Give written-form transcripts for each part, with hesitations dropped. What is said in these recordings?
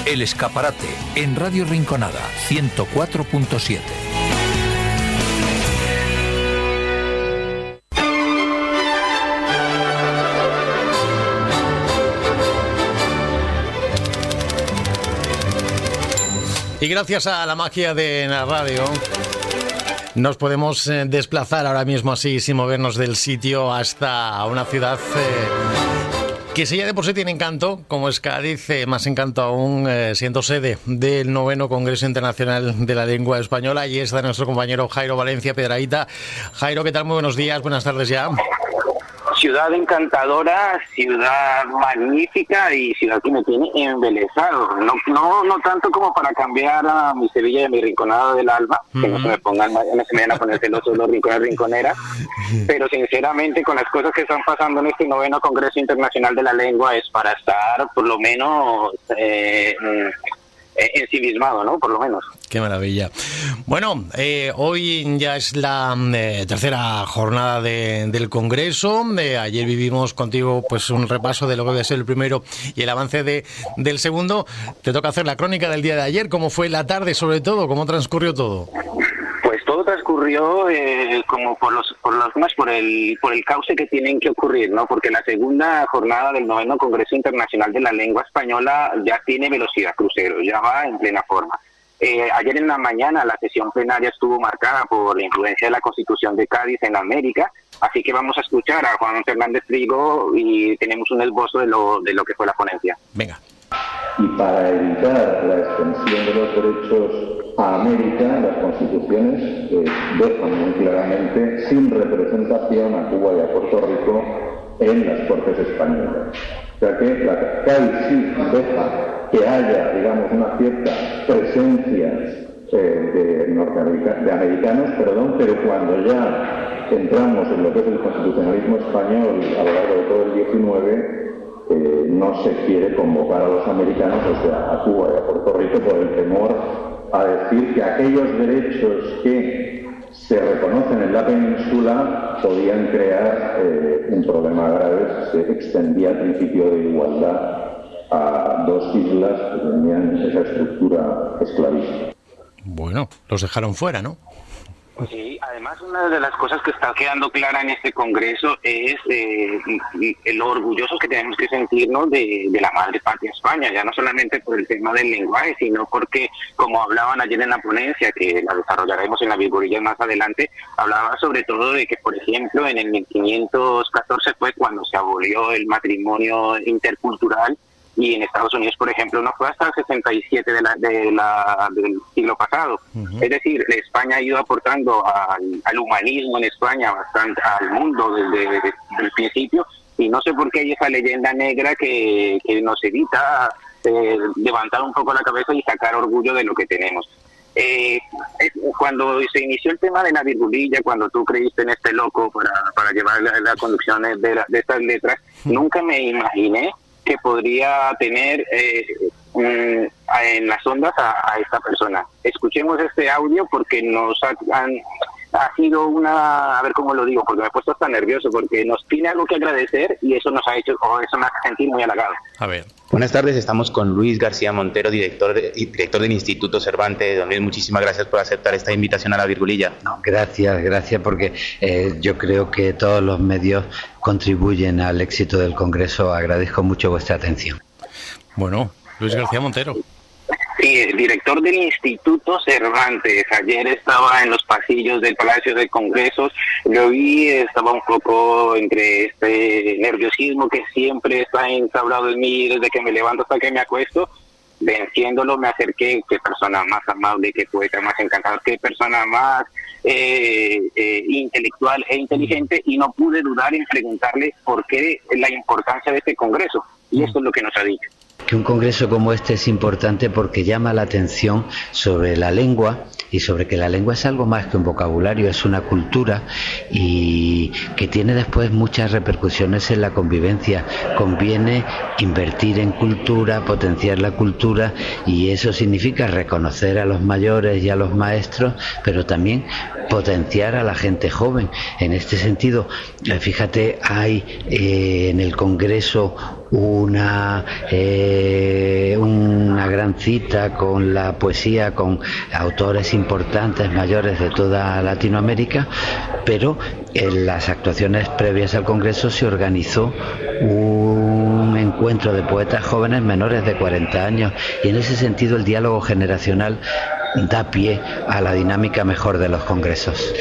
El Escaparate, en Radio Rinconada, 104.7. Y gracias a la magia de la radio nos podemos desplazar ahora mismo así, sin movernos del sitio, hasta una ciudad que si ya de por sí tiene encanto, como es Cádiz, más encanto aún siendo sede del 9º Congreso Internacional de la Lengua Española. Y está nuestro compañero Jairo Valencia Piedrahita. Jairo, ¿qué tal? Muy buenos días, buenas tardes ya. Ciudad encantadora, ciudad magnífica y ciudad que me tiene embelesado. No tanto como para cambiar a mi Sevilla y a mi Rinconada del Alma, que no se me pongan, no se me vayan a poner celosos los rinconeras, pero sinceramente con las cosas que están pasando en este 9º Congreso Internacional de la Lengua es para estar por lo menos ensimismado, ¿no? Por lo menos. Qué maravilla. Bueno, hoy ya es la tercera jornada del Congreso. Ayer vivimos contigo pues un repaso de lo que va a ser el primero y el avance del segundo. Te toca hacer la crónica del día de ayer. ¿Cómo fue la tarde, sobre todo? ¿Cómo transcurrió todo? Pues todo transcurrió como por el cauce que tienen que ocurrir, ¿no? Porque la segunda jornada del 9º Congreso Internacional de la Lengua Española ya tiene velocidad crucero, ya va en plena forma. Ayer en la mañana la sesión plenaria estuvo marcada por la influencia de la Constitución de Cádiz en América, así que vamos a escuchar a Juan Fernández Trigo y tenemos un esbozo de lo que fue la ponencia. Venga. Y para evitar la extensión de los derechos a América, las constituciones dejan muy claramente sin representación a Cuba y a Puerto Rico en las Cortes españolas. O sea que la CAI sí deja que haya, digamos, una cierta presencia de americanos, pero cuando ya entramos en lo que es el constitucionalismo español a lo largo de todo el 19, no se quiere convocar a los americanos, o sea, a Cuba y a Puerto Rico, por el temor a decir que aquellos derechos que se reconocen en la península podían crear un problema grave si se extendía el principio de igualdad a dos islas que tenían esa estructura esclavista. Bueno, los dejaron fuera, ¿no? Sí, además una de las cosas que está quedando clara en este congreso es lo orgullosos que tenemos que sentirnos de la madre patria España, ya no solamente por el tema del lenguaje, sino porque, como hablaban ayer en la ponencia, que la desarrollaremos en la virgulilla más adelante, hablaba sobre todo de que, por ejemplo, en el 1514 fue cuando se abolió el matrimonio intercultural, y en Estados Unidos, por ejemplo, no fue hasta el 67 del siglo pasado. Uh-huh. Es decir, España ha ido aportando al humanismo en España bastante, al mundo desde el principio, y no sé por qué hay esa leyenda negra que nos evita levantar un poco la cabeza y sacar orgullo de lo que tenemos. Cuando se inició el tema de la virgulilla, cuando tú creíste en este loco para llevar la conducción de estas letras, nunca me imaginé que podría tener en las ondas a esta persona. Escuchemos este audio porque nos ha sido una, a ver cómo lo digo, porque me he puesto hasta nervioso, porque nos tiene algo que agradecer y eso nos ha hecho, o eso me hace sentir muy halagado. A ver. Buenas tardes, estamos con Luis García Montero, director del Instituto Cervantes. Don Luis, muchísimas gracias por aceptar esta invitación a la virgulilla. No, gracias, porque yo creo que todos los medios contribuyen al éxito del Congreso. Agradezco mucho vuestra atención. Bueno, Luis García Montero. Sí, director del Instituto Cervantes. Ayer estaba en los pasillos del Palacio de Congresos, lo vi, estaba un poco entre este nerviosismo que siempre está instaurado en mí desde que me levanto hasta que me acuesto. Venciéndolo me acerqué, qué persona más amable, qué poeta más encantador, qué persona más intelectual e inteligente, y no pude dudar en preguntarle por qué la importancia de este Congreso, y esto es lo que nos ha dicho. Que un congreso como este es importante porque llama la atención sobre la lengua y sobre que la lengua es algo más que un vocabulario, es una cultura y que tiene después muchas repercusiones en la convivencia. Conviene invertir en cultura, potenciar la cultura, y eso significa reconocer a los mayores y a los maestros, pero también potenciar a la gente joven. En este sentido, fíjate, hay en el Congreso una gran cita con la poesía, con autores importantes, mayores de toda Latinoamérica, pero en las actuaciones previas al Congreso se organizó un encuentro de poetas jóvenes menores de 40 años, y en ese sentido el diálogo generacional da pie a la dinámica mejor de los congresos.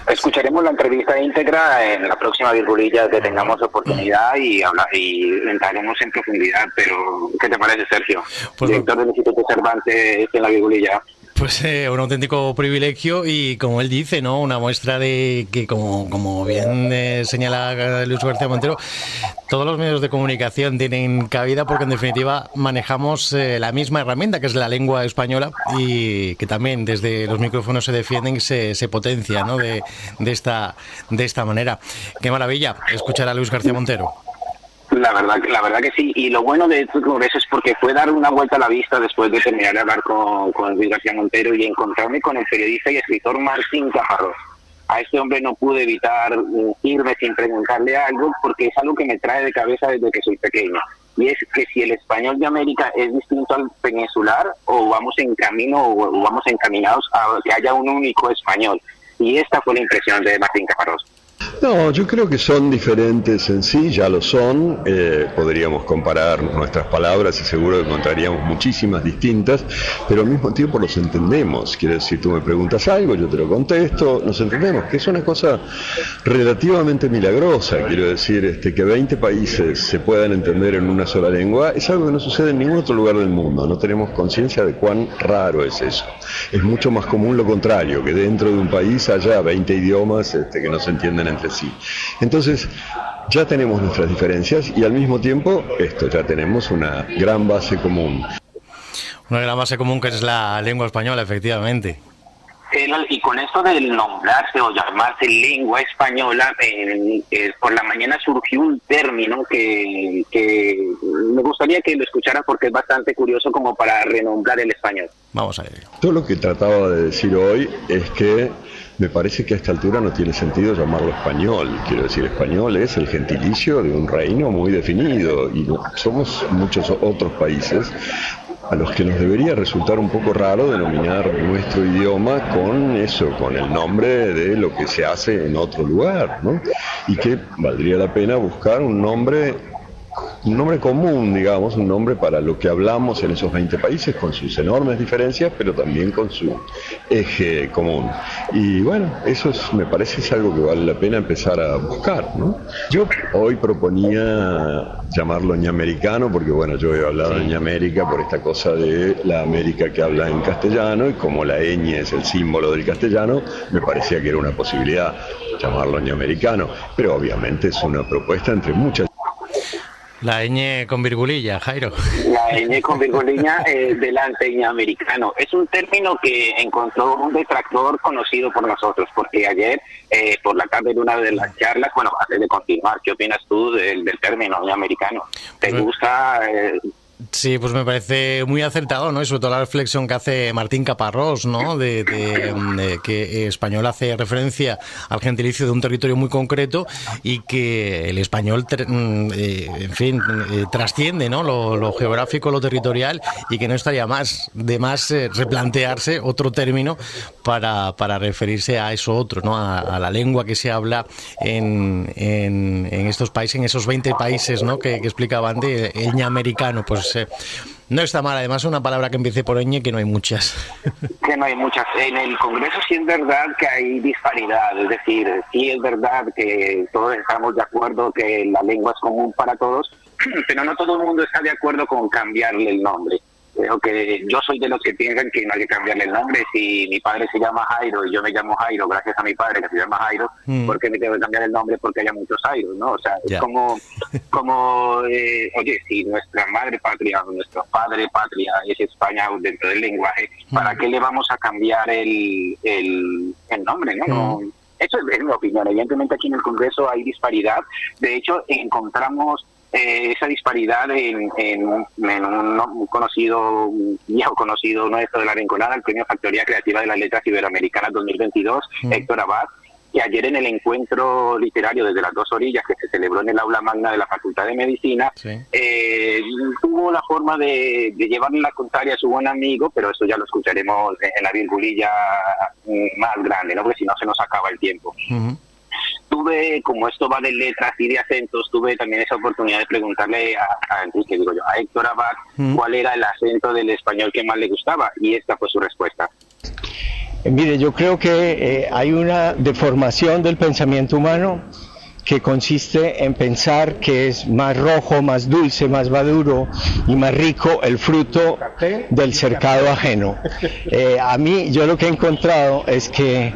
Escucharemos la entrevista íntegra en la próxima virgulilla que tengamos oportunidad y entraremos en profundidad. Pero, ¿qué te parece, Sergio? Pues director del Instituto Cervantes en la virgulilla. Pues un auténtico privilegio y, como él dice, ¿no?, una muestra de que, como bien señala Luis García Montero, todos los medios de comunicación tienen cabida porque, en definitiva, manejamos la misma herramienta, que es la lengua española, y que también desde los micrófonos se defienden y se potencia, ¿no?, de esta manera. Qué maravilla escuchar a Luis García Montero. La verdad que sí, y lo bueno de este congreso es porque fue dar una vuelta a la vista después de terminar de hablar con Luis García Montero y encontrarme con el periodista y escritor Martín Caparrós. A este hombre no pude evitar irme sin preguntarle algo, porque es algo que me trae de cabeza desde que soy pequeño, y es que si el español de América es distinto al peninsular, o vamos en camino o vamos encaminados a que haya un único español, y esta fue la impresión de Martín Caparrós. No, yo creo que son diferentes en sí, ya lo son. Podríamos comparar nuestras palabras y seguro que encontraríamos muchísimas distintas, pero al mismo tiempo los entendemos. Quiere decir, tú me preguntas algo, yo te lo contesto, nos entendemos, que es una cosa relativamente milagrosa. Quiero decir, que 20 países se puedan entender en una sola lengua es algo que no sucede en ningún otro lugar del mundo. No tenemos conciencia de cuán raro es eso. Es mucho más común lo contrario, que dentro de un país haya 20 idiomas que no se entienden entre sí. Entonces, ya tenemos nuestras diferencias y al mismo tiempo ya tenemos una gran base común. Una gran base común, que es la lengua española, efectivamente. Y con esto del nombrarse o llamarse lengua española, por la mañana surgió un término que me gustaría que lo escuchara porque es bastante curioso como para renombrar el español. Vamos a ver. Yo lo que trataba de decir hoy es que me parece que a esta altura no tiene sentido llamarlo español. Quiero decir, español es el gentilicio de un reino muy definido y somos muchos otros países a los que nos debería resultar un poco raro denominar nuestro idioma con el nombre de lo que se hace en otro lugar, ¿no? Y que valdría la pena buscar un nombre común, digamos, un nombre para lo que hablamos en esos 20 países, con sus enormes diferencias, pero también con su eje común. Y bueno, eso me parece es algo que vale la pena empezar a buscar, ¿no? Yo hoy proponía llamarlo ñamericano, porque bueno, yo he hablado de Ñamérica por esta cosa de la América que habla en castellano, y como la ñ es el símbolo del castellano, me parecía que era una posibilidad llamarlo ñamericano, pero obviamente es una propuesta entre muchas. La ñ con virgulilla, Jairo. La ñ con virgulilla delante ñamericano. Es un término que encontró un detractor conocido por nosotros, porque ayer, por la tarde de una de las charlas, bueno, antes de continuar, ¿qué opinas tú del término ñamericano? ¿Te gusta...? Sí, pues me parece muy acertado, ¿no? Y sobre todo la reflexión que hace Martín Caparrós, ¿no? De que español hace referencia al gentilicio de un territorio muy concreto y que el español, trasciende, ¿no? Lo geográfico, lo territorial, y que no estaría de más replantearse otro término para referirse a eso otro, ¿no? A la lengua que se habla en estos países, en esos 20 países, ¿no? Que explicaba antes, el ñamericano, pues no está mal. Además, una palabra que empiece por ñ, que no hay muchas. Que no hay muchas. En el Congreso sí es verdad que hay disparidad, es decir, sí es verdad que todos estamos de acuerdo que la lengua es común para todos, pero no todo el mundo está de acuerdo con cambiarle el nombre. Creo que yo soy de los que piensan que no hay que cambiarle el nombre. Si mi padre se llama Jairo y yo me llamo Jairo gracias a mi padre que se llama Jairo, ¿por qué me tengo que cambiar el nombre porque haya muchos Jairos, no? O sea, es como oye, si nuestra madre patria o nuestro padre patria es España dentro del lenguaje, ¿para qué le vamos a cambiar el nombre, no? Eso es mi opinión. Evidentemente aquí en el Congreso hay disparidad. De hecho, encontramos esa disparidad en un viejo conocido nuestro de la Rinconada, el Premio Factoría Creativa de las Letras Iberoamericanas 2022, Héctor Abad, que ayer en el encuentro literario desde las dos orillas que se celebró en el aula magna de la Facultad de Medicina, tuvo la forma de llevarle la contraria a su buen amigo, pero eso ya lo escucharemos en la virgulilla más grande, ¿no? Porque si no se nos acaba el tiempo. Tuve, como esto va de letras y de acentos, tuve también esa oportunidad de preguntarle a Enrique, a Héctor Abad, cuál era el acento del español que más le gustaba, y esta fue su respuesta. Mire, yo creo que hay una deformación del pensamiento humano que consiste en pensar que es más rojo, más dulce, más maduro y más rico el fruto del cercado ajeno. A mí, yo lo que he encontrado es que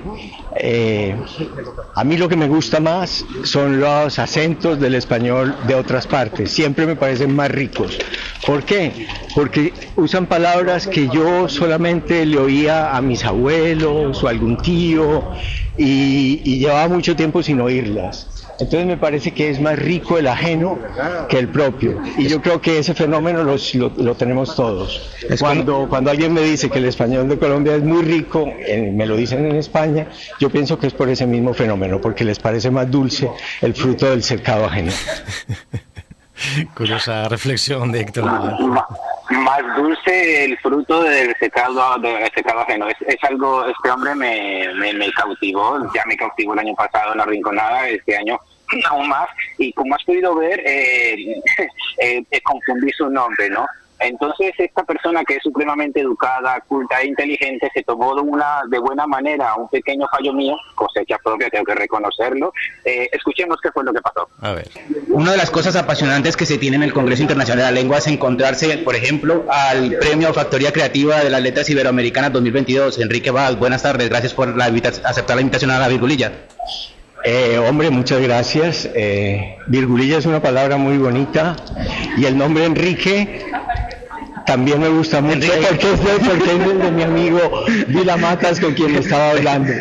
a mí lo que me gusta más son los acentos del español de otras partes, siempre me parecen más ricos. ¿Por qué? Porque usan palabras que yo solamente le oía a mis abuelos o a algún tío y llevaba mucho tiempo sin oírlas. Entonces me parece que es más rico el ajeno que el propio, y yo creo que ese fenómeno lo tenemos todos. Cuando alguien me dice que el español de Colombia es muy rico, me lo dicen en España, yo pienso que es por ese mismo fenómeno, porque les parece más dulce el fruto del cercado ajeno. Curiosa reflexión de Héctor. Más dulce el fruto del secado ajeno. Es algo, este hombre me cautivó, ya me cautivó el año pasado en La Rinconada, este año aún más, y como has podido ver, confundí su nombre, ¿no? Entonces esta persona, que es supremamente educada, culta e inteligente, se tomó de buena manera un pequeño fallo mío, cosecha propia, tengo que reconocerlo. Escuchemos qué fue lo que pasó. A ver. Una de las cosas apasionantes que se tiene en el Congreso Internacional de la Lengua es encontrarse, por ejemplo, al Premio Factoría Creativa de las Letras Iberoamericanas 2022. Enrique Abad, buenas tardes, gracias por aceptar la invitación a la virgulilla. Hombre, muchas gracias. Virgulilla es una palabra muy bonita, y el nombre Enrique también me gusta mucho, porque es de mi amigo Vila Matas, con quien estaba hablando.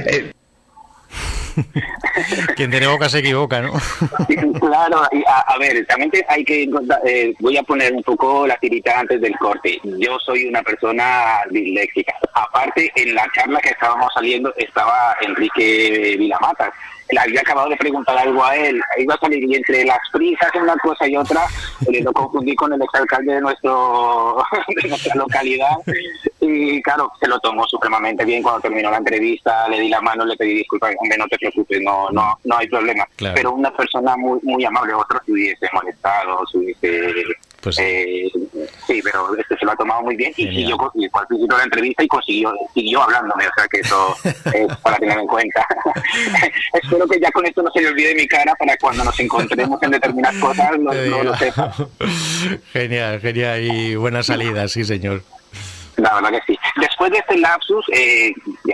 Quien tiene boca se equivoca, ¿no? Claro, y a ver, también hay que voy a poner un poco la tirita antes del corte. Yo soy una persona disléxica. Aparte, en la charla que estábamos saliendo estaba Enrique Vilamatas. Le había acabado de preguntar algo a él, iba a salir, y entre las prisas, una cosa y otra, lo confundí con el exalcalde de nuestra localidad, y claro, se lo tomó supremamente bien. Cuando terminó la entrevista, le di la mano, le pedí disculpas, hombre, no te preocupes, no hay problema. Claro. Pero una persona muy, muy amable, otro se hubiese molestado, pues sí, pero se lo ha tomado muy bien. Genial. Y siguió al principio de la entrevista y siguió hablándome, o sea que eso es para tener en cuenta. Espero que ya con esto no se le olvide mi cara, para cuando nos encontremos en determinadas cosas lo sepa. Genial, y buena salida, sí señor. La verdad que sí. Después de este lapsus,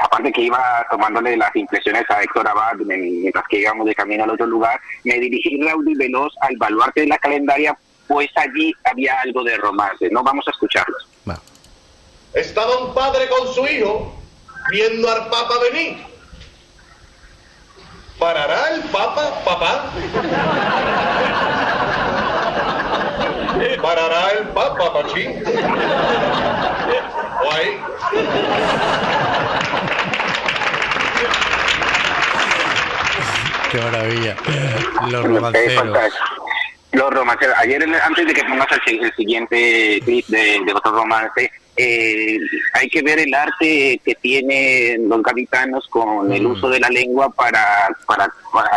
aparte que iba tomándole las impresiones a Héctor Abad mientras que íbamos de camino al otro lugar, me dirigí raudo y veloz al baluarte de la calendaria, pues allí había algo de romance. No, vamos a escucharlos. Va. Estaba un padre con su hijo viendo al Papa venir. ¿Parará el Papa, papá? ¿Parará el Papa, pachín? Guay. Qué maravilla. Los romanceros. Los romanceros. Ayer, antes de que pongas el siguiente clip de otro romance, hay que ver el arte que tienen los gaditanos con el uso de la lengua para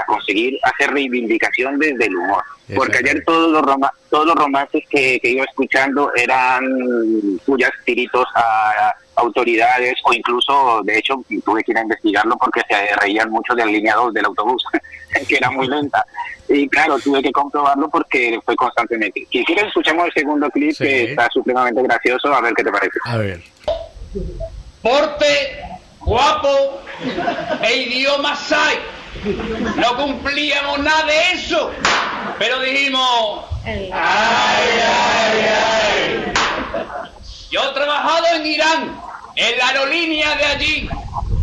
conseguir hacer reivindicación desde el humor. Porque ayer todos los romances que iba escuchando eran cuyas tiritos a autoridades, o incluso, de hecho, tuve que ir a investigarlo porque se reían mucho de la línea 2 del autobús, que era muy lenta. Y claro, tuve que comprobarlo porque fue constantemente. Si quieres, escuchamos el segundo clip, sí, que está supremamente gracioso, a ver qué te parece. A ver. Porte, guapo e idioma sai. No cumplíamos nada de eso, pero dijimos, ay, ay, ay. Yo he trabajado en Irán, en la aerolínea de allí.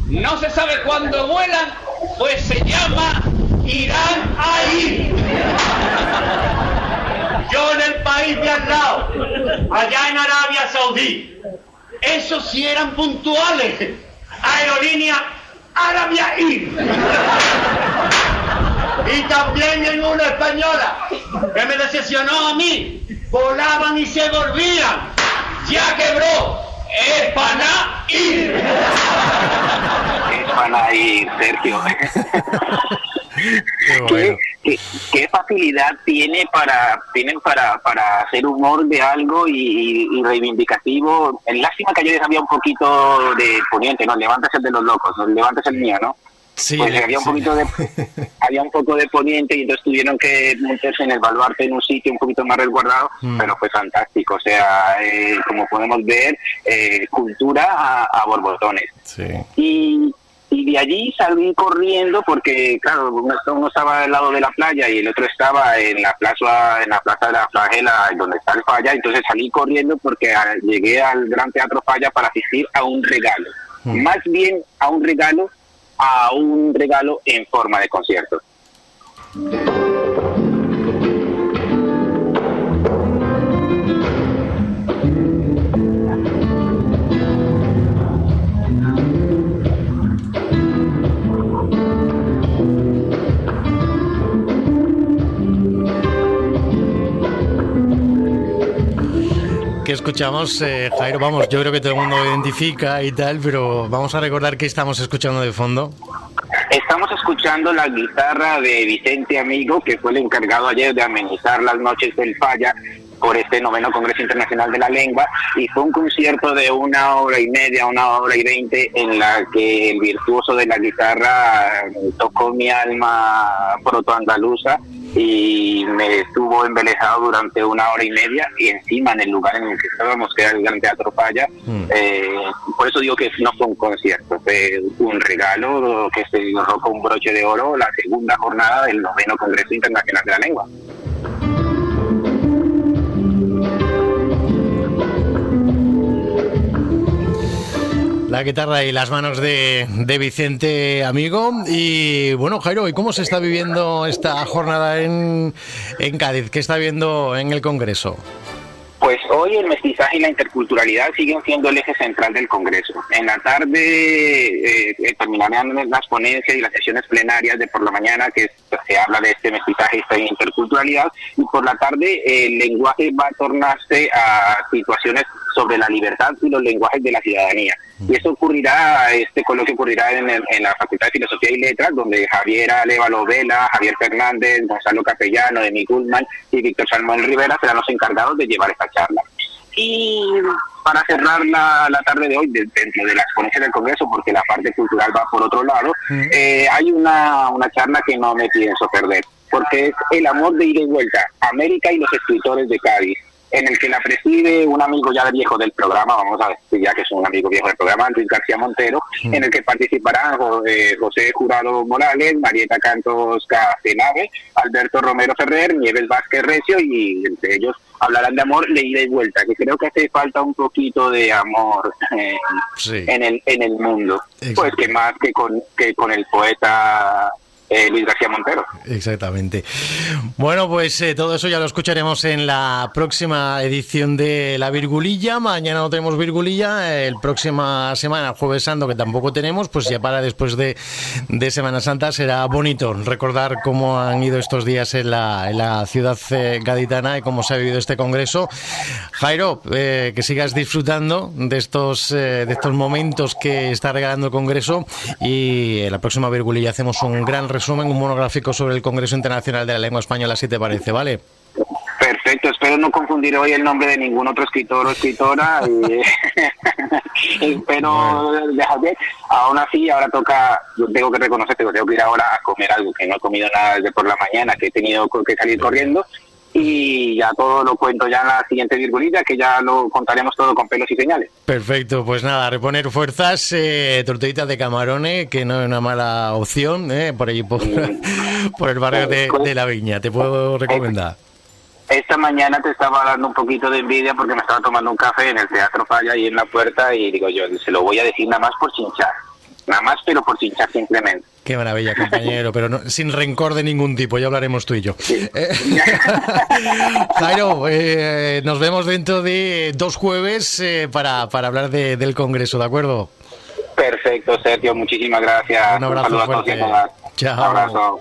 No se sabe cuándo vuelan, pues se llama Irán ahí. Yo en el país de al lado, allá en Arabia Saudí, esos sí eran puntuales. Aerolínea Arabia ahí. Y también en una española que me decía impresionó a mí. Volaban y se volvían. Ya quebró. Es para ir. Es para ir, Sergio. Bueno. ¿Qué facilidad tienen para hacer humor de algo y reivindicativo? Lástima que ayer había un poquito de poniente, ¿no? Levántese el de los locos, ¿no? Levántese el mío, ¿no? Sí, pues había un poquito de había un poco de poniente y entonces tuvieron que meterse en el baluarte en un sitio un poquito más resguardado, pero fue fantástico. O sea, como podemos ver, cultura a borbotones. Sí. Y de allí salí corriendo porque, claro, uno estaba al lado de la playa y el otro estaba en la plaza de la Flagela, donde está el Falla. Entonces salí corriendo porque llegué al Gran Teatro Falla para asistir a un regalo. Más bien a un regalo en forma de concierto. ¿Qué escuchamos, Jairo? Vamos, yo creo que todo el mundo lo identifica y tal, pero vamos a recordar qué estamos escuchando de fondo. Estamos escuchando la guitarra de Vicente Amigo, que fue el encargado ayer de amenizar las noches del Falla por este 9º Congreso Internacional de la Lengua, y fue un concierto de 1 hora y media, 1 hora y 20, en la que el virtuoso de la guitarra tocó mi alma protoandaluza y me estuvo embelesado durante 1 hora y media, y encima en el lugar en el que estábamos, que era el Gran Teatro Falla. Por eso digo que no fue un concierto, fue un regalo que se cerró con un broche de oro la segunda jornada del 9º Congreso Internacional de la Lengua. La guitarra y las manos de Vicente Amigo. Y bueno, Jairo, ¿y cómo se está viviendo esta jornada en Cádiz? ¿Qué está viendo en el Congreso? Pues hoy el mestizaje y la interculturalidad siguen siendo el eje central del Congreso. En la tarde terminarán las ponencias y las sesiones plenarias de por la mañana, que se habla de este mestizaje y esta interculturalidad, y por la tarde el lenguaje va a tornarse a situaciones sobre la libertad y los lenguajes de la ciudadanía. Y eso ocurrirá, este coloquio ocurrirá en la Facultad de Filosofía y Letras, donde Javier Alévalo Vela, Javier Fernández, Gonzalo Capellano, Emi Guzmán y Víctor Salmón Rivera serán los encargados de llevar esta charla. Y para cerrar la tarde de hoy, dentro de las ponencias del Congreso, porque la parte cultural va por otro lado, hay una charla que no me pienso perder, porque es El amor de ida y vuelta, América y los escritores de Cádiz, en el que la preside un amigo ya viejo del programa, vamos a decir ya que es un amigo viejo del programa, Luis García Montero, en el que participarán José Jurado Morales, Marieta Cantos Castenave, Alberto Romero Ferrer, Nieves Vázquez Recio, y entre ellos hablarán de amor de ida y vuelta, que creo que hace falta un poquito de amor en el mundo. Exacto. Pues que más que con el poeta Luis García Montero. Exactamente. Bueno, pues todo eso ya lo escucharemos en la próxima edición de La Virgulilla. Mañana no tenemos Virgulilla, próxima semana, Jueves Santo, que tampoco tenemos, pues ya para después de Semana Santa será bonito recordar cómo han ido estos días en la ciudad gaditana y cómo se ha vivido este congreso. Jairo, que sigas disfrutando de estos momentos que está regalando el congreso, y en la próxima Virgulilla hacemos un gran resumen, un monográfico sobre el Congreso Internacional de la Lengua Española, si te parece, ¿vale? Perfecto, espero no confundir hoy el nombre de ningún otro escritor o escritora. Espero dejarme. Aún así, ahora yo tengo que reconocer que tengo que ir ahora a comer algo, que no he comido nada desde por la mañana, que he tenido que salir corriendo. Y ya todo lo cuento ya en la siguiente Virgulilla, que ya lo contaremos todo con pelos y señales. Perfecto, pues nada, reponer fuerzas, tortillitas de camarones, que no es una mala opción, por allí por el barrio de La Viña, te puedo recomendar. Esta mañana te estaba dando un poquito de envidia porque me estaba tomando un café en el Teatro Falla ahí en la puerta, y digo yo, se lo voy a decir nada más por chinchar. Nada más, pero por chinchar simplemente. Qué maravilla, compañero, pero no, sin rencor de ningún tipo, ya hablaremos tú y yo. Sí. Jairo, nos vemos dentro de 2 jueves para hablar del Congreso, ¿de acuerdo? Perfecto, Sergio, muchísimas gracias. Un abrazo fuerte. A todos y a todas. Chao. Un abrazo.